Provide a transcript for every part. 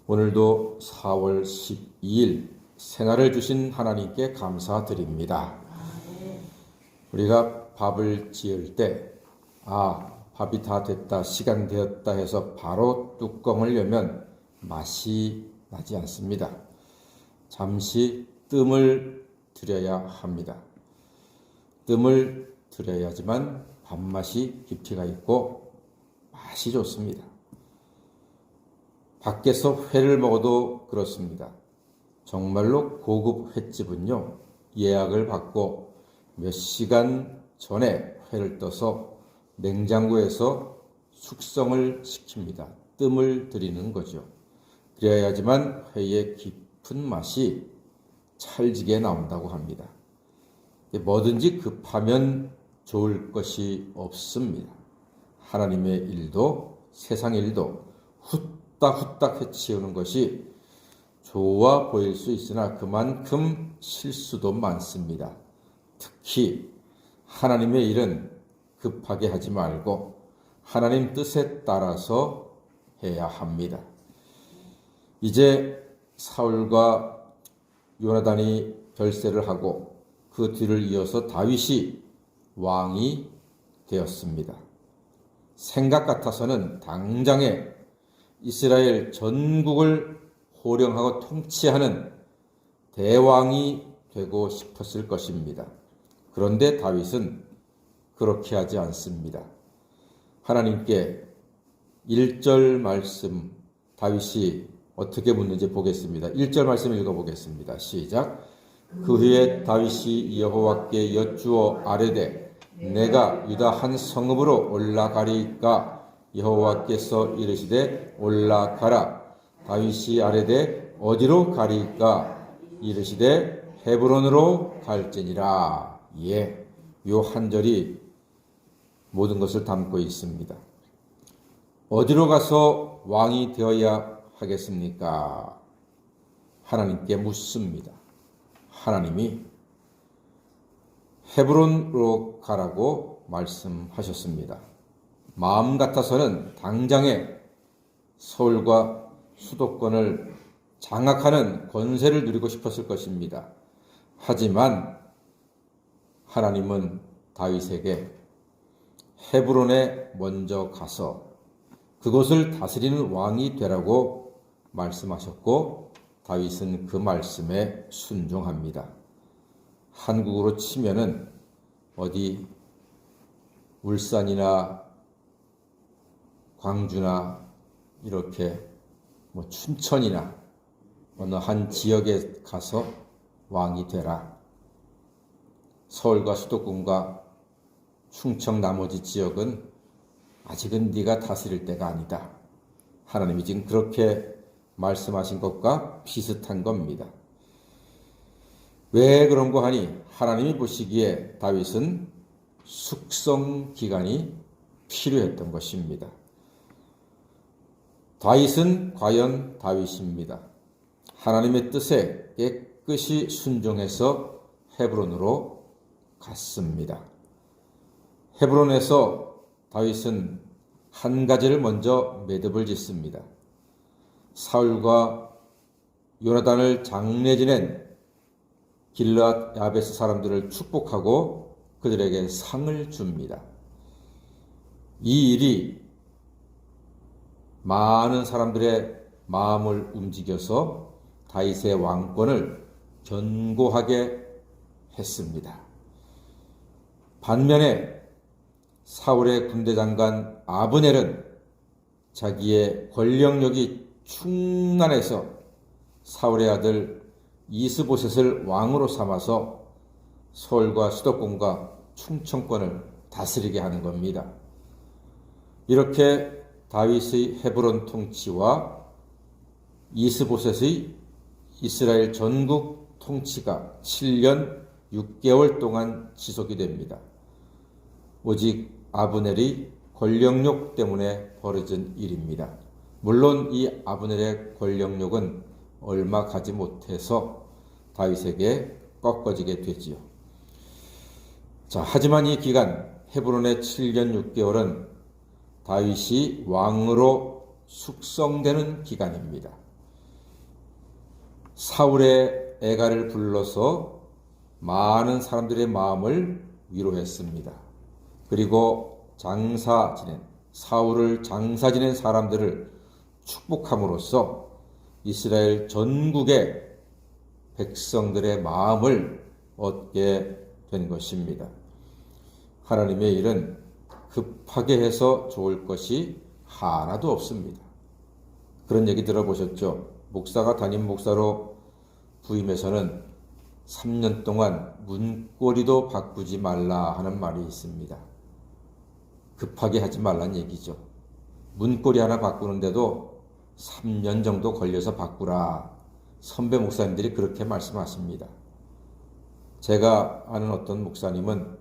오늘도 4월 12일 새날을 주신 하나님께 감사드립니다. 우리가 밥을 지을 때 밥이 다 됐다, 시간 되었다 해서 바로 뚜껑을 열면 맛이 나지 않습니다. 잠시 뜸을 들여야 합니다. 뜸을 들여야지만 밥맛이 깊이가 있고 맛이 좋습니다. 밖에서 회를 먹어도 그렇습니다. 정말로 고급 횟집은요, 예약을 받고 몇 시간 전에 회를 떠서 냉장고에서 숙성을 시킵니다. 뜸을 들이는 거죠. 그래야지만 회의 깊은 맛이 찰지게 나온다고 합니다. 뭐든지 급하면 좋을 것이 없습니다. 하나님의 일도 세상 일도 후딱후딱 해치우는 것이 좋아 보일 수 있으나 그만큼 실수도 많습니다. 특히 하나님의 일은 급하게 하지 말고 하나님 뜻에 따라서 해야 합니다. 이제 사울과 요나단이 별세를 하고 그 뒤를 이어서 다윗이 왕이 되었습니다. 생각 같아서는 당장에 이스라엘 전국을 호령하고 통치하는 대왕이 되고 싶었을 것입니다. 그런데 다윗은 그렇게 하지 않습니다. 하나님께 1절 말씀, 다윗이 어떻게 묻는지 보겠습니다. 1절 말씀 읽어보겠습니다. 시작. 그 후에 다윗이 여호와께 여쭈어 아뢰되 내가 유다 한 성읍으로 올라가리까? 여호와께서 이르시되 올라가라. 다윗이 아뢰되 어디로 가리까? 이르시되 헤브론으로 갈지니라. 요 한 절이 모든 것을 담고 있습니다. 어디로 가서 왕이 되어야 하겠습니까? 하나님께 묻습니다. 하나님이 헤브론으로 가라고 말씀하셨습니다. 마음 같아서는 당장에 서울과 수도권을 장악하는 권세를 누리고 싶었을 것입니다. 하지만 하나님은 다윗에게 헤브론에 먼저 가서 그곳을 다스리는 왕이 되라고 말씀하셨고 다윗은 그 말씀에 순종합니다. 한국으로 치면은 어디 울산이나 광주나 이렇게 춘천이나 어느 한 지역에 가서 왕이 되라. 서울과 수도권과 충청 나머지 지역은 아직은 네가 다스릴 때가 아니다. 하나님이 지금 그렇게 말씀하신 것과 비슷한 겁니다. 왜 그런 거 하니? 하나님이 보시기에 다윗은 숙성 기간이 필요했던 것입니다. 다윗은 과연 다윗입니다. 하나님의 뜻에 깨끗이 순종해서 헤브론으로 갔습니다. 헤브론에서 다윗은 한 가지를 먼저 매듭을 짓습니다. 사울과 요나단을 장례 지낸 길르앗 야베스 사람들을 축복하고 그들에게 상을 줍니다. 이 일이 많은 사람들의 마음을 움직여서 다윗의 왕권을 견고하게 했습니다. 반면에 사울의 군대 장관 아브넬은 자기의 권력력이 충만해서 사울의 아들 이스보셋을 왕으로 삼아서 서울과 수도권과 충청권을 다스리게 하는 겁니다. 이렇게 다윗의 헤브론 통치와 이스보셋의 이스라엘 전국 통치가 7년 6개월 동안 지속이 됩니다. 오직 아브넬의 권력욕 때문에 벌어진 일입니다. 물론 이 아브넬의 권력욕은 얼마 가지 못해서 다윗에게 꺾어지게 되지요. 하지만 이 기간 헤브론의 7년 6개월은 다윗이 왕으로 숙성되는 기간입니다. 사울의 애가를 불러서 많은 사람들의 마음을 위로했습니다. 그리고 사울을 장사 지낸 사람들을 축복함으로써 이스라엘 전국의 백성들의 마음을 얻게 된 것입니다. 하나님의 일은 급하게 해서 좋을 것이 하나도 없습니다. 그런 얘기 들어보셨죠? 목사가 담임 목사로 부임해서는 3년 동안 문고리도 바꾸지 말라 하는 말이 있습니다. 급하게 하지 말란 얘기죠. 문고리 하나 바꾸는데도 3년 정도 걸려서 바꾸라. 선배 목사님들이 그렇게 말씀하십니다. 제가 아는 어떤 목사님은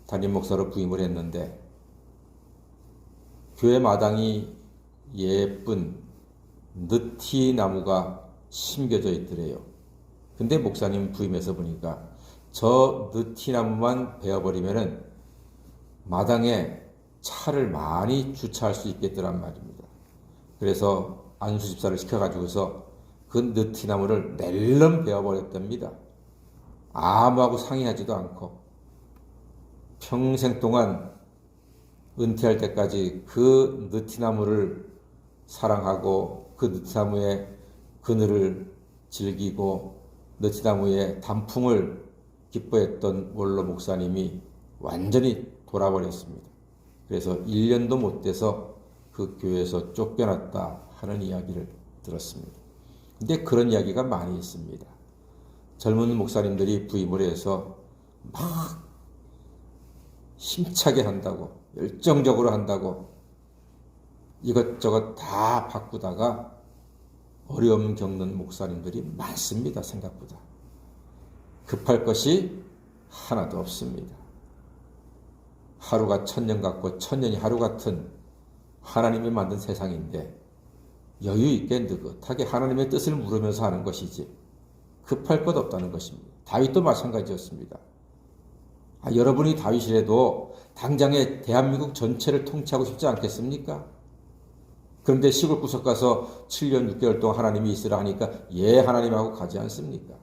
담임 목사로 부임을 했는데 교회 마당이 예쁜 느티나무가 심겨져 있더래요. 근데 목사님 부임해서 보니까 저 느티나무만 베어버리면은 마당에 차를 많이 주차할 수 있겠더란 말입니다. 그래서 안수집사를 시켜가지고서 그 느티나무를 낼름 베어버렸답니다. 아무하고 상의하지도 않고 평생 동안 은퇴할 때까지 그 느티나무를 사랑하고 그 느티나무의 그늘을 즐기고 느티나무의 단풍을 기뻐했던 원로 목사님이 완전히 돌아버렸습니다. 그래서 1년도 못 돼서 그 교회에서 쫓겨났다 하는 이야기를 들었습니다. 근데 그런 이야기가 많이 있습니다. 젊은 목사님들이 부임을 해서 막 힘차게 한다고, 열정적으로 한다고 이것저것 다 바꾸다가 어려움 겪는 목사님들이 많습니다. 생각보다. 급할 것이 하나도 없습니다. 하루가 천년 같고 천년이 하루 같은 하나님이 만든 세상인데 여유 있게 느긋하게 하나님의 뜻을 물으면서 하는 것이지 급할 것 없다는 것입니다. 다윗도 마찬가지였습니다. 여러분이 다윗이라도 당장에 대한민국 전체를 통치하고 싶지 않겠습니까? 그런데 시골 구석 가서 7년 6개월 동안 하나님이 있으라 하니까 예 하나님하고 가지 않습니까?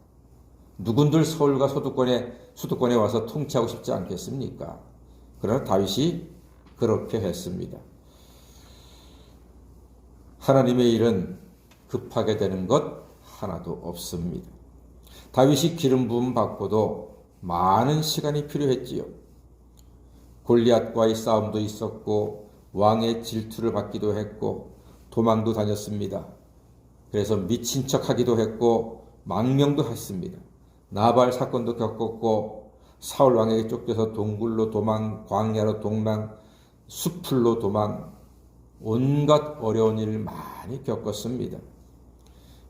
누군들 서울과 수도권에 와서 통치하고 싶지 않겠습니까? 그러나 다윗이 그렇게 했습니다. 하나님의 일은 급하게 되는 것 하나도 없습니다. 다윗이 기름 부음 받고도 많은 시간이 필요했지요. 골리앗과의 싸움도 있었고 왕의 질투를 받기도 했고 도망도 다녔습니다. 그래서 미친 척하기도 했고 망명도 했습니다. 나발 사건도 겪었고 사울 왕에게 쫓겨서 동굴로 도망, 광야로 도망, 수풀로 도망, 온갖 어려운 일을 많이 겪었습니다.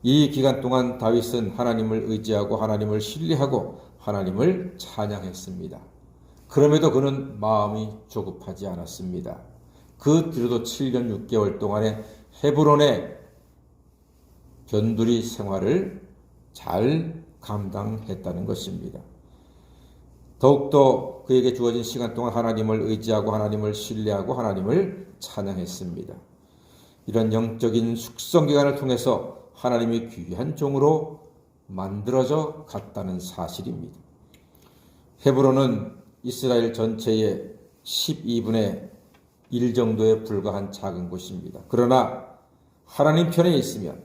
이 기간 동안 다윗은 하나님을 의지하고 하나님을 신뢰하고 하나님을 찬양했습니다. 그럼에도 그는 마음이 조급하지 않았습니다. 그 뒤로도 7년 6개월 동안의 헤브론의 변두리 생활을 잘 감당했다는 것입니다. 더욱더 그에게 주어진 시간 동안 하나님을 의지하고 하나님을 신뢰하고 하나님을 찬양했습니다. 이런 영적인 숙성 기간을 통해서 하나님이 귀한 종으로 만들어져 갔다는 사실입니다. 헤브론은 이스라엘 전체의 12분의 1 정도에 불과한 작은 곳입니다. 그러나 하나님 편에 있으면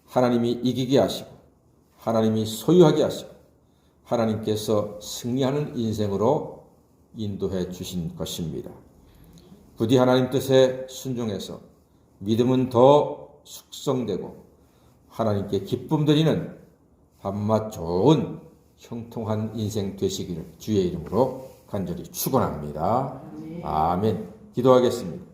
하나님이 이기게 하시고 하나님이 소유하게 하시고 하나님께서 승리하는 인생으로 인도해 주신 것입니다. 부디 하나님 뜻에 순종해서 믿음은 더 숙성되고 하나님께 기쁨 드리는 밤낮 좋은 형통한 인생 되시기를 주의 이름으로 간절히 축원합니다. 아멘. 기도하겠습니다.